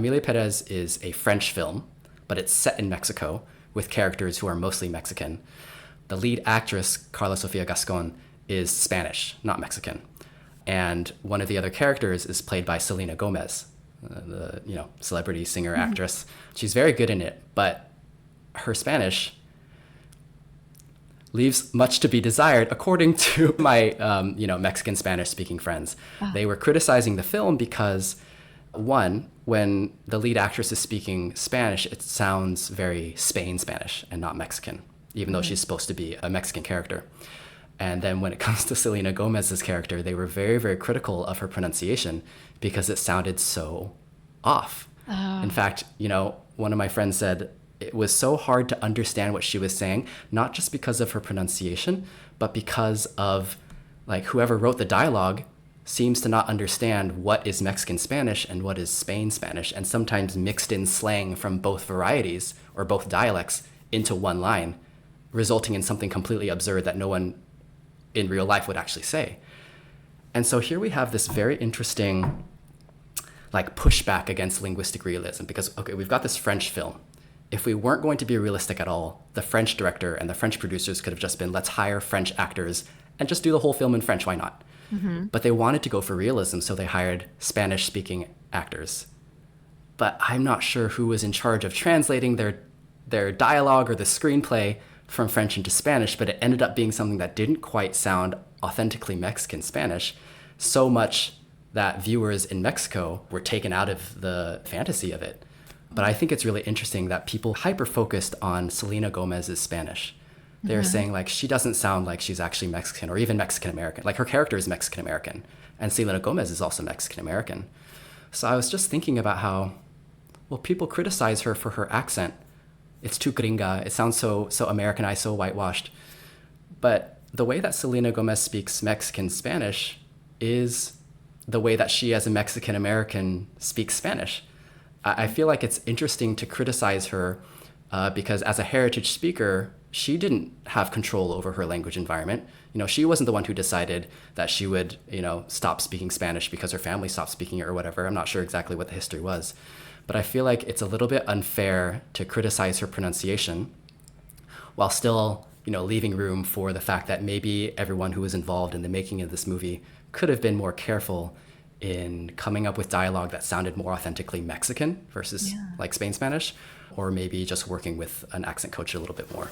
Emilia Perez is a French film, but it's set in Mexico with characters who are mostly Mexican. The lead actress, Carla Sofia Gascon, is Spanish, not Mexican. And one of the other characters is played by Selena Gomez, the celebrity singer actress. She's very good in it, but her Spanish leaves much to be desired, according to my Mexican Spanish-speaking friends. Oh. They were criticizing the film because, one, when the lead actress is speaking Spanish, it sounds very Spain Spanish and not Mexican, even though she's supposed to be a Mexican character. And then when it comes to Selena Gomez's character, they were very, very critical of her pronunciation because it sounded so off. Oh. In fact, one of my friends said it was so hard to understand what she was saying, not just because of her pronunciation, but because of whoever wrote the dialogue seems to not understand what is Mexican Spanish and what is Spain Spanish, and sometimes mixed in slang from both varieties or both dialects into one line, resulting in something completely absurd that no one in real life would actually say. And so here we have this very interesting pushback against linguistic realism because, okay, we've got this French film. If we weren't going to be realistic at all, the French director and the French producers could have just been, let's hire French actors and just do the whole film in French, why not? Mm-hmm. But they wanted to go for realism, so they hired Spanish-speaking actors. But I'm not sure who was in charge of translating their dialogue or the screenplay from French into Spanish, but it ended up being something that didn't quite sound authentically Mexican Spanish, so much that viewers in Mexico were taken out of the fantasy of it. But I think it's really interesting that people hyper-focused on Selena Gomez's Spanish. They're saying she doesn't sound like she's actually Mexican or even Mexican-American. Her character is Mexican-American, and Selena Gomez is also Mexican-American. So I was just thinking about how, people criticize her for her accent. It's too gringa. It sounds so Americanized, so whitewashed. But the way that Selena Gomez speaks Mexican Spanish is the way that she as a Mexican-American speaks Spanish. I feel like it's interesting to criticize her because as a heritage speaker, she didn't have control over her language environment. She wasn't the one who decided that she would, stop speaking Spanish because her family stopped speaking it or whatever. I'm not sure exactly what the history was. But I feel like it's a little bit unfair to criticize her pronunciation while still, leaving room for the fact that maybe everyone who was involved in the making of this movie could have been more careful in coming up with dialogue that sounded more authentically Mexican versus Spain Spanish, or maybe just working with an accent coach a little bit more.